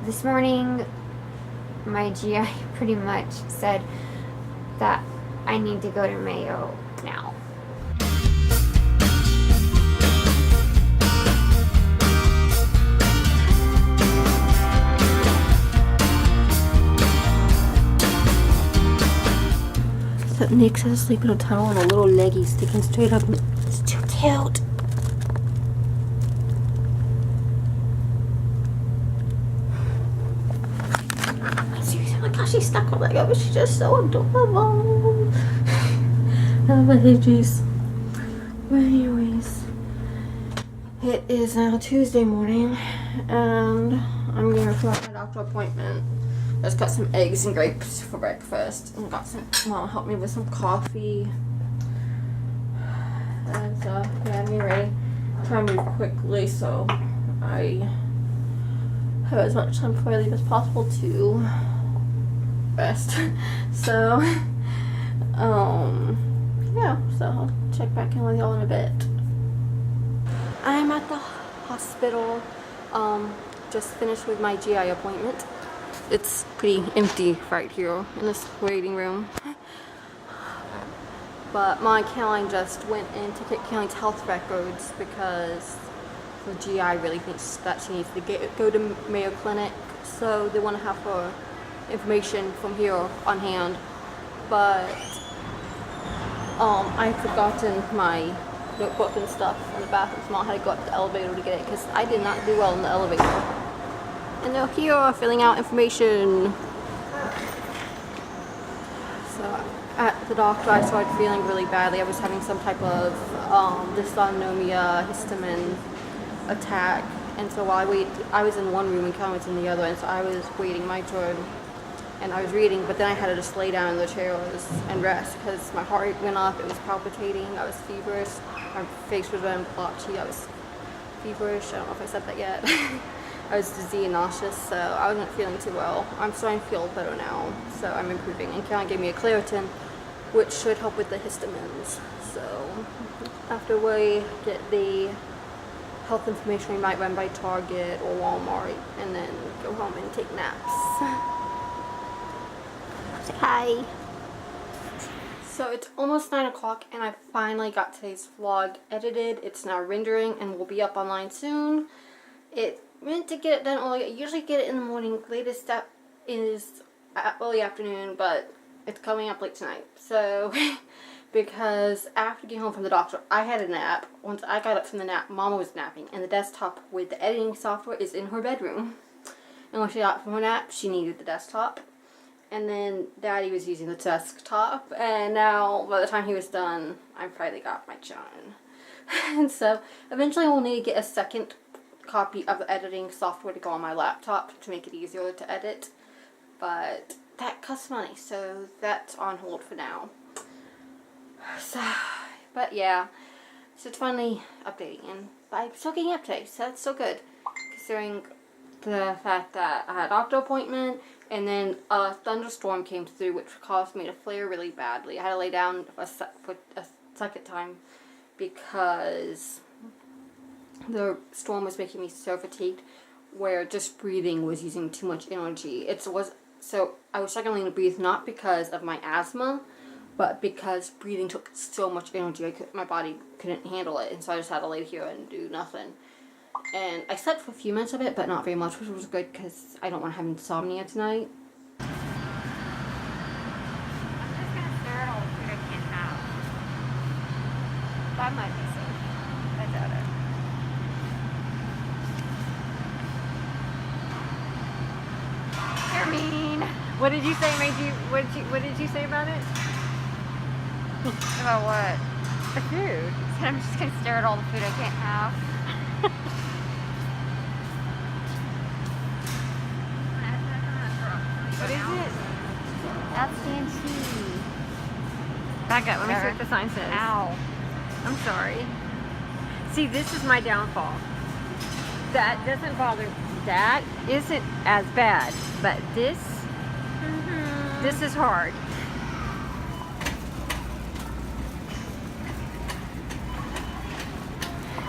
this morning my GI pretty much said that I need to go to Mayo now. So Nick's asleep in a tunnel and a little leggy sticking straight up. It's too cute. Seriously, oh my gosh, she's stuck on that guy, but she's just so adorable. I love my hinges. But anyways, it is now Tuesday morning, and I'm going to fill out my doctor appointment. I just got some eggs and grapes for breakfast, and got some, Mom helped me with some coffee. And yeah, I'm getting ready. Trying to move quickly so I have as much time before I leave as possible to rest. So, yeah, so I'll check back in with y'all in a bit. I'm at the hospital, just finished with my GI appointment. It's pretty empty right here in this waiting room. But my Caroline just went in to get Caroline's health records because the GI really thinks that she needs to go to Mayo Clinic. So they want to have her information from here on hand. But I had forgotten my notebook and stuff in the bathroom, so Mom had to go up the elevator to get it because I did not do well in the elevator. And they're here filling out information. So at the doctor I started feeling really badly. I was having some type of dysautonomia, histamine attack. And so while I was in one room and Caroline was in the other, and so I was waiting my turn. And I was reading, but then I had to just lay down in the chairs and rest because my heart rate went up, it was palpitating, I was feverish, my face was very blotchy, I was feverish, I don't know if I said that yet. I was dizzy and nauseous, so I wasn't feeling too well. I'm starting to feel better now, so I'm improving. And Caroline gave me a Claritin, which should help with the histamines. So after we get the health information, we might run by Target or Walmart and then go home and take naps. Say hi. So it's almost 9 o'clock and I finally got today's vlog edited. It's now rendering and will be up online soon. It meant to get it done early. I usually get it in the morning. Latest step is early afternoon, but it's coming up late tonight. So, because after getting home from the doctor, I had a nap. Once I got up from the nap, Mama was napping, and the desktop with the editing software is in her bedroom. And when she got up from her nap, she needed the desktop. And then Daddy was using the desktop, and now by the time he was done, I finally got my John. And so, eventually we'll need to get a second copy of the editing software to go on my laptop to make it easier to edit, but that costs money, so that's on hold for now. So, but yeah, so it's finally updating, and I'm still getting up today, so that's still good, considering the fact that I had a doctor appointment, and then a thunderstorm came through, which caused me to flare really badly. I had to lay down for a second time because the storm was making me so fatigued, where just breathing was using too much energy. So I was struggling to breathe not because of my asthma, but because breathing took so much energy. My body couldn't handle it, and so I just had to lay here and do nothing. And I slept for a few minutes of it, but not very much, which was good because I don't want to have insomnia tonight. I'm just gonna stare at all the food I can't have. That might be safe. I doubt it. You're mean. What did you say made you, what did you say about it? About what? The food. I said I'm just gonna stare at all the food I can't have. What is it? That's fancy. Back up, let me see what the sign says. Ow. I'm sorry. See, this is my downfall. That doesn't bother, that isn't as bad, but this is hard.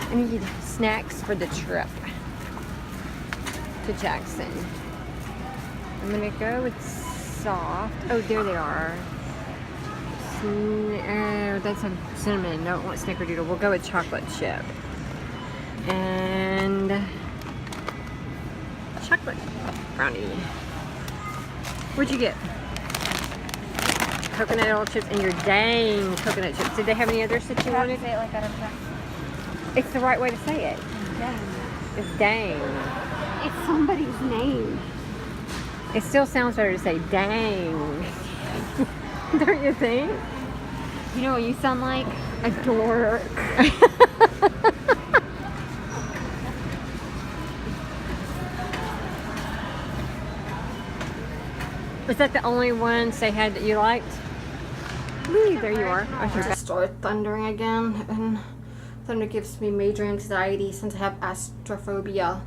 I need snacks for the trip to Jackson. I'm gonna go with soft. Oh, there they are. That's a cinnamon. No, I want snickerdoodle. We'll go with chocolate chip. And chocolate brownie. What'd you get? Coconut oil chips and your dang coconut chips. Did they have any others that you wanted? Say it like that. It's the right way to say it. Dang. It's dang. It's somebody's name. It still sounds better to say dang. Don't you think? You know what you sound like? A dork. Was that the only ones they had that you liked? Whee, there you are. I It forgot. just started thundering again, and thunder gives me major anxiety since I have astrophobia.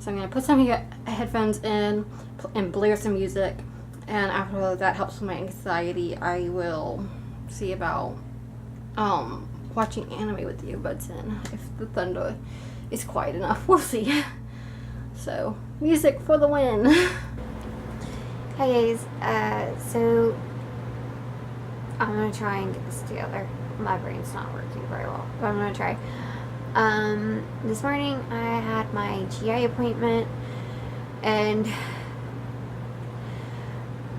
So I'm gonna put some headphones in and blare some music, and after that helps with my anxiety, I will see about watching anime with the earbuds in if the thunder is quiet enough. We'll see. So music for the win. Hi guys, so I'm gonna try and get this together. My brain's not working very well, but I'm gonna try. This morning I had my GI appointment, and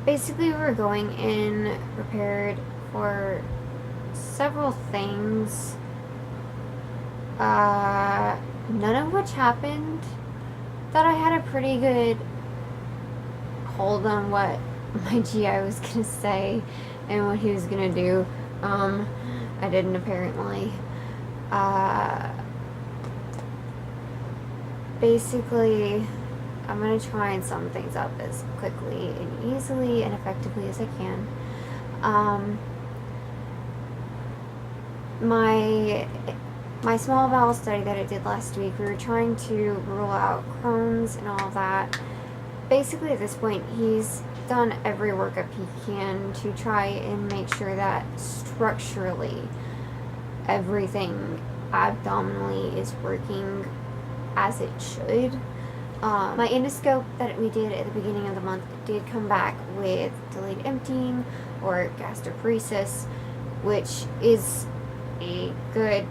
basically we were going in prepared for several things, none of which happened. Thought I had a pretty good hold on what my GI was gonna say and what he was gonna do. I didn't apparently. Basically, I'm gonna try and sum things up as quickly and easily and effectively as I can. My small bowel study that I did last week, we were trying to rule out Crohn's and all that. Basically, at this point, he's done every workup he can to try and make sure that structurally everything abdominally is working as it should. My endoscope that we did at the beginning of the month did come back with delayed emptying or gastroparesis, which is a good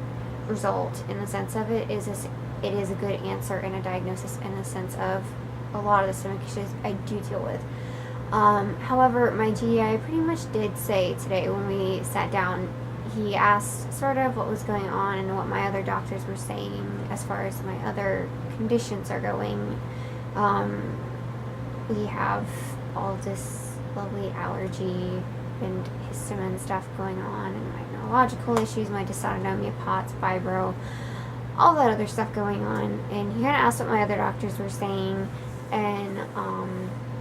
result in the sense of it is a good answer and a diagnosis in the sense of a lot of the stomach issues I do deal with. However, my GI pretty much did say today when we sat down, he asked sort of what was going on and what my other doctors were saying as far as my other conditions are going. We have all this lovely allergy and histamine stuff going on, and my neurological issues, my dysautonomia, POTS, fibro, all that other stuff going on. And he kind of asked what my other doctors were saying. And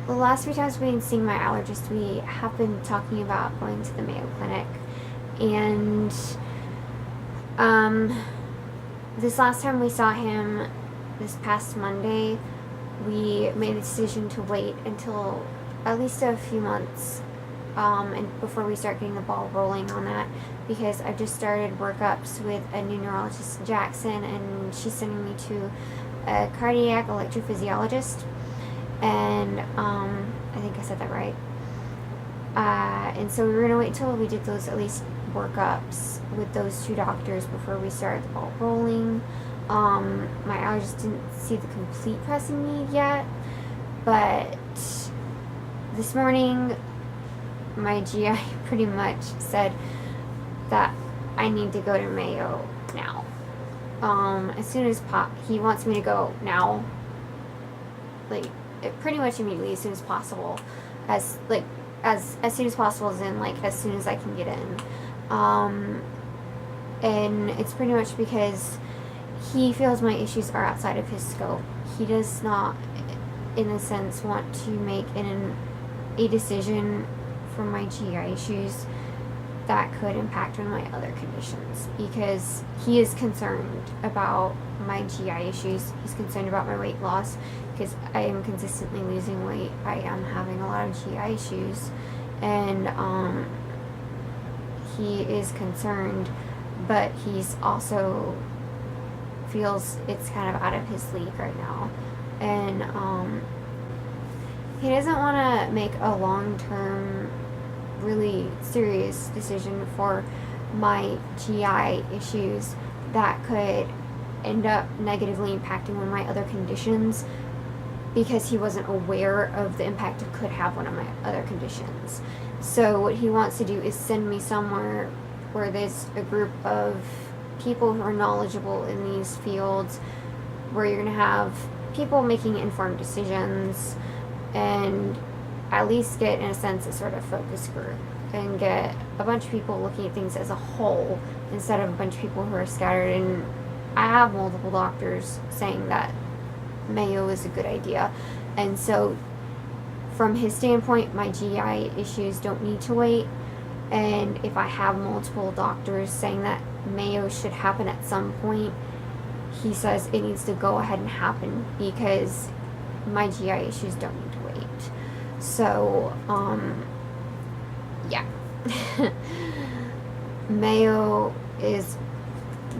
the last few times we've been seeing my allergist, we have been talking about going to the Mayo Clinic. And this last time we saw him, this past Monday, we made the decision to wait until at least a few months and before we start getting the ball rolling on that, because I've just started workups with a new neurologist in Jackson, and she's sending me to a cardiac electrophysiologist, and I think I said that right. And so we were gonna wait until we did those at least workups with those two doctors before we start the ball rolling. My allergist didn't see the complete pressing need yet, but this morning my GI pretty much said that I need to go to Mayo now. As soon as he wants me to go now, like pretty much immediately, as soon as possible, as soon as possible, as in like as soon as I can get in. And it's pretty much because he feels my issues are outside of his scope. He does not, in a sense, want to make a decision for my GI issues that could impact on my other conditions, because he is concerned about my GI issues. He's concerned about my weight loss because I am consistently losing weight. I am having a lot of GI issues, and he is concerned, but he's also feels it's kind of out of his league right now. And he doesn't want to make a long-term, really serious decision for my GI issues that could end up negatively impacting one of my other conditions, because he wasn't aware of the impact it could have one of my other conditions. So what he wants to do is send me somewhere where there's a group of people who are knowledgeable in these fields, where you're going to have people making informed decisions, and at least get, in a sense, a sort of focus group, and get a bunch of people looking at things as a whole instead of a bunch of people who are scattered. And I have multiple doctors saying that Mayo is a good idea, and so from his standpoint, my GI issues don't need to wait. And if I have multiple doctors saying that Mayo should happen at some point, he says it needs to go ahead and happen because my GI issues don't need to wait. So, yeah. Mayo is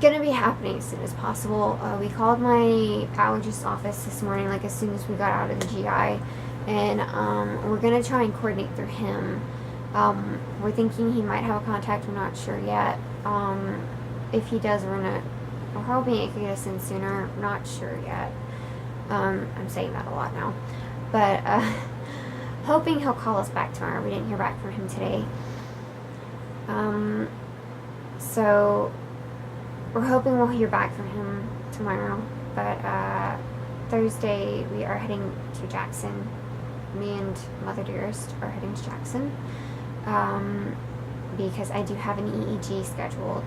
gonna be happening as soon as possible. We called my allergist office this morning, like as soon as we got out of the GI, and we're gonna try and coordinate through him. We're thinking he might have a contact. We're not sure yet. If he does, we're hoping it could get us in sooner. Not sure yet. I'm saying that a lot now, but hoping he'll call us back tomorrow. We didn't hear back from him today. So we're hoping we'll hear back from him tomorrow, but Thursday we are heading to Jackson. Me and Mother Dearest are heading to Jackson, because I do have an EEG scheduled.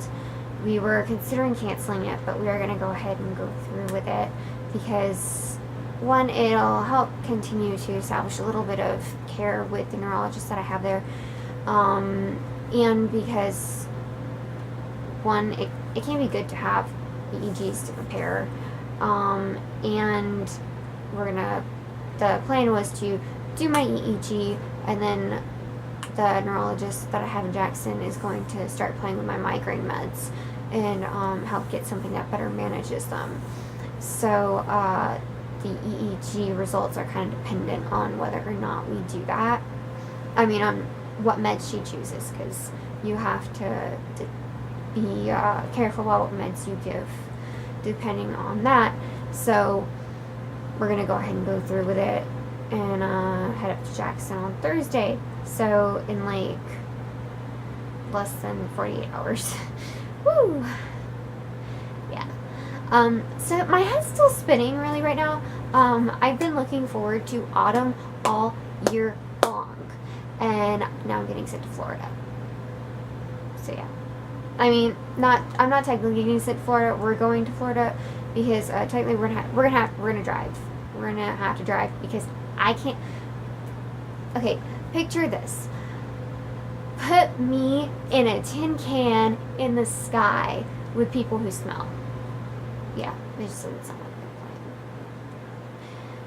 We were considering canceling it, but we are going to go ahead and go through with it because, one, it'll help continue to establish a little bit of care with the neurologist that I have there, and because, one, it can be good to have EEGs to compare, and the plan was to do my EEG, and then the neurologist that I have in Jackson is going to start playing with my migraine meds and help get something that better manages them. So the EEG results are kind of dependent on whether or not we do that. I mean, on what meds she chooses, because you have to be careful about what meds you give depending on that. So we're going to go ahead and go through with it and head up to Jackson on Thursday. So in like less than 48 hours. Woo! Yeah. So my head's still spinning really right now. I've been looking forward to autumn all year long, and now I'm getting sent to Florida. So yeah. I mean, I'm not technically getting sent to Florida. We're going to Florida because technically we're gonna drive. We're gonna have to drive because I can't. Okay, picture this. Put me in a tin can in the sky with people who smell. Yeah, it just doesn't sound like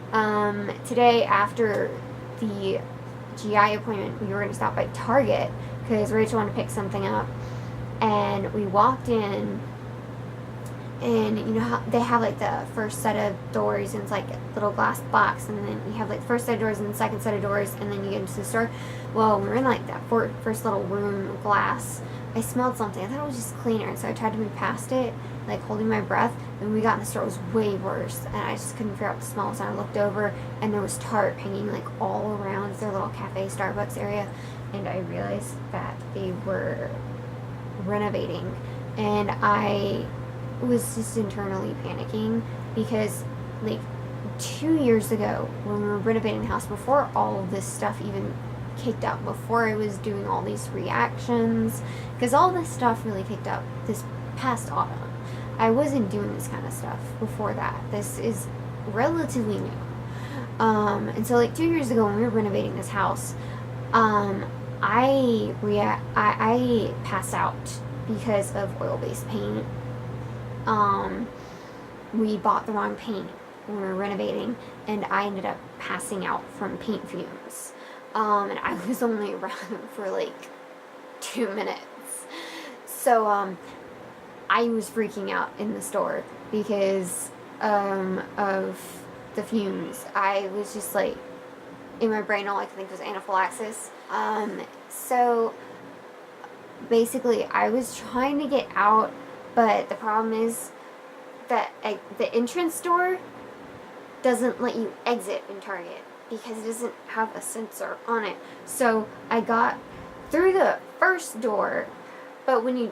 a plan. Today after the GI appointment, we were gonna stop by Target because Rachel wanted to pick something up. And we walked in, and you know how they have like the first set of doors, and it's like a little glass box, and then you have like the first set of doors and the second set of doors, and then you get into the store. Well, we were in like that first little room of glass. I smelled something. I thought it was just cleaner, and so I tried to move past it, like holding my breath. And when we got in the store, it was way worse, and I just couldn't figure out what the smell was. And I looked over, and there was tarp hanging like all around their little cafe Starbucks area, and I realized that they were renovating, and I was just internally panicking because like 2 years ago when we were renovating the house, before all of this stuff even kicked up, before I was doing all these reactions, because all this stuff really kicked up this past autumn. I wasn't doing this kind of stuff before that. This is relatively new, and so like 2 years ago when we were renovating this house, I passed out because of oil-based paint. We bought the wrong paint when we were renovating, and I ended up passing out from paint fumes. And I was only around for like 2 minutes. So, I was freaking out in the store because, of the fumes. I was just like in my brain, all I could think was anaphylaxis. So basically, I was trying to get out, but the problem is that the entrance door doesn't let you exit in Target because it doesn't have a sensor on it. So I got through the first door, but when the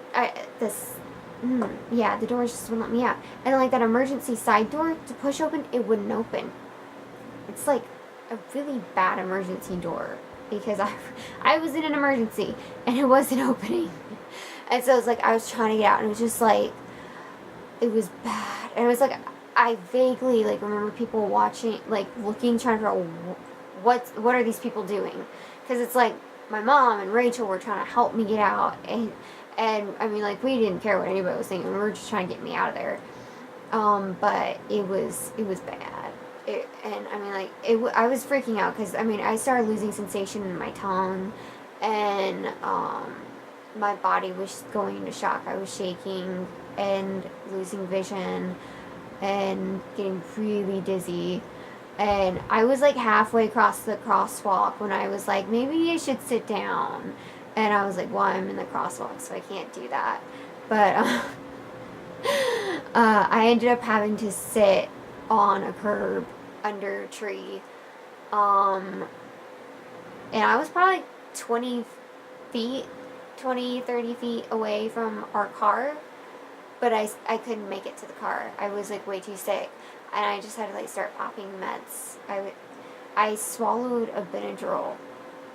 doors just wouldn't let me out. And like that emergency side door to push open, it wouldn't open. It's like a really bad emergency door because I was in an emergency and it wasn't opening. And so it's like I was trying to get out and it was just like, it was bad. And it was like, I vaguely like remember people watching, like looking, trying to figure out what are these people doing? Because it's like my mom and Rachel were trying to help me get out, and I mean like we didn't care what anybody was thinking. We were just trying to get me out of there. But it was bad. I was freaking out because I mean I started losing sensation in my tongue, and my body was going into shock. I was shaking and losing vision and getting really dizzy. And I was like halfway across the crosswalk when I was like, maybe I should sit down. And I was like, well, I'm in the crosswalk, so I can't do that. But I ended up having to sit on a curb under a tree. And I was probably 20, 30 feet away from our car. But I couldn't make it to the car. I was like way too sick. And I just had to like start popping meds. I swallowed a Benadryl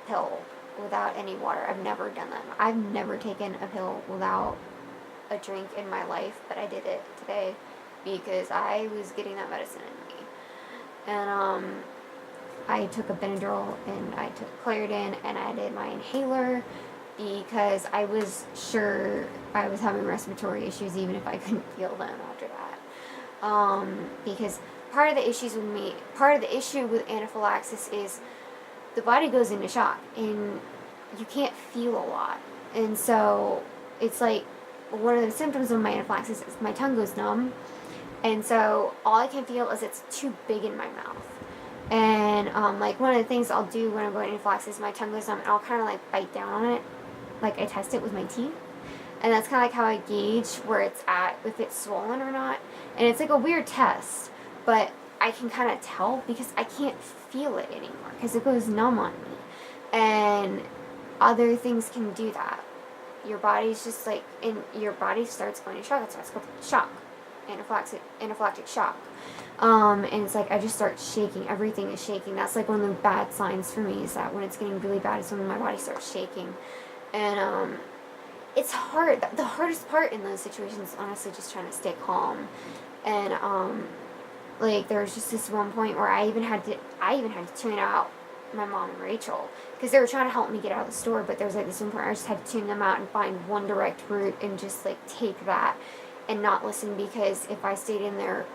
pill without any water. I've never done that. I've never taken a pill without a drink in my life, but I did it today because I was getting that medicine in me. And I took a Benadryl and I took Claritin and I did my inhaler because I was sure I was having respiratory issues even if I couldn't feel them after that. Because part of the issue with anaphylaxis is the body goes into shock and you can't feel a lot. And so it's like one of the symptoms of my anaphylaxis is my tongue goes numb. And so all I can feel is it's too big in my mouth. And like one of the things I'll do when I'm going anaphylaxis, my tongue goes numb and I'll kind of like bite down on it. Like I test it with my teeth. And that's kind of like how I gauge where it's at, if it's swollen or not. And it's like a weird test, but I can kind of tell because I can't feel it anymore because it goes numb on me. And other things can do that. Your body's just like, and your body starts going into shock. That's why it's called shock, anaphylactic shock. And it's like I just start shaking. Everything is shaking. That's like one of the bad signs for me, is that when it's getting really bad is when my body starts shaking. And it's hard. The hardest part in those situations is honestly just trying to stay calm. And like there was just this one point where I even had to tune out my mom and Rachel because they were trying to help me get out of the store, but there was like this one point where I just had to tune them out and find one direct route and just like take that and not listen, because if I stayed in there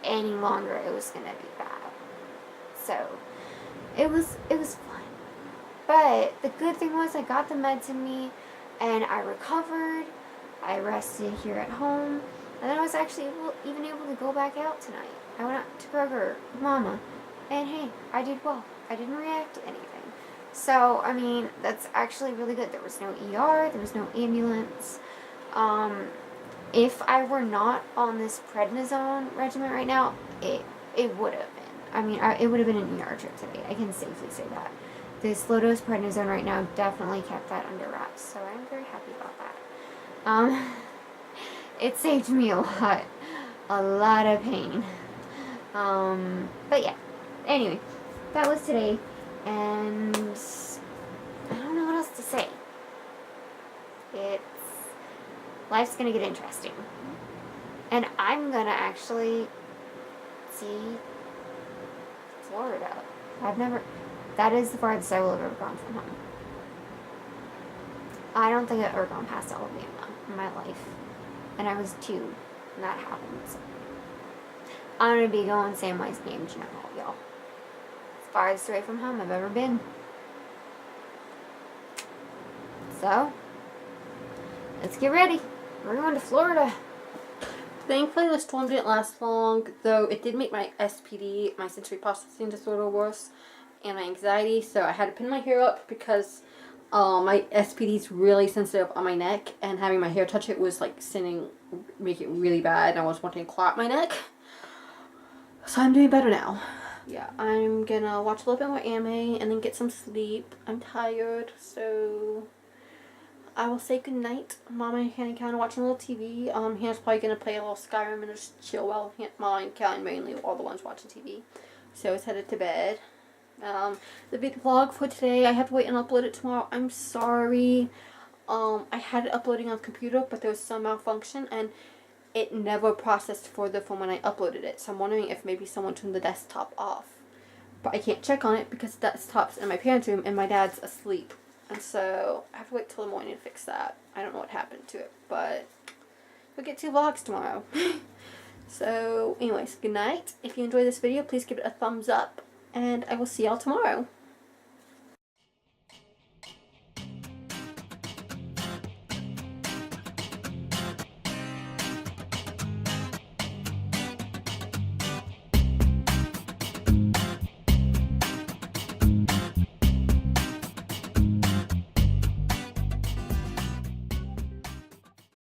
any longer it was gonna be bad. So it was fun. But the good thing was I got the meds in me and I recovered. I rested here at home, and then I was actually even able to go back out tonight. I went out to Kroger with Mama, and hey, I did well. I didn't react to anything. So, I mean, that's actually really good. There was no ER, there was no ambulance. If I were not on this prednisone regimen right now, it would have been. I mean, it would have been an ER trip today. I can safely say that. This low-dose prednisone right now definitely kept that under wraps, so I'm very happy about that. It saved me a lot of pain. But yeah, anyway, that was today, and I don't know what else to say. Life's gonna get interesting, and I'm gonna actually see Florida. That is the farthest I will have ever gone from home. I don't think I've ever gone past Alabama in my life, and I was 2 when that happened. So I'm gonna be going Samwise Game General, y'all. As farthest away from home I've ever been. So let's get ready. We're going to Florida. Thankfully, the storm didn't last long, though it did make my SPD, my sensory processing disorder, worse. and my anxiety, so I had to pin my hair up because my SPD is really sensitive on my neck, and having my hair touch it was like make it really bad, and I was wanting to claw out my neck. So I'm doing better now. Yeah, I'm gonna watch a little bit more anime and then get some sleep. I'm tired, so I will say goodnight. Mom and Hannah kind of watching a little TV. Hannah's probably gonna play a little Skyrim and just chill while Mom and Callie mainly all the ones watching TV. So it's headed to bed. The big vlog for today, I have to wait and upload it tomorrow. I'm sorry. I had it uploading on the computer, but there was some malfunction and it never processed for the phone when I uploaded it. So I'm wondering if maybe someone turned the desktop off. But I can't check on it because the desktop's in my parents' room and my dad's asleep. And so I have to wait till the morning to fix that. I don't know what happened to it, but we'll get 2 vlogs tomorrow. So anyways, good night. If you enjoyed this video, please give it a thumbs up. And I will see y'all tomorrow.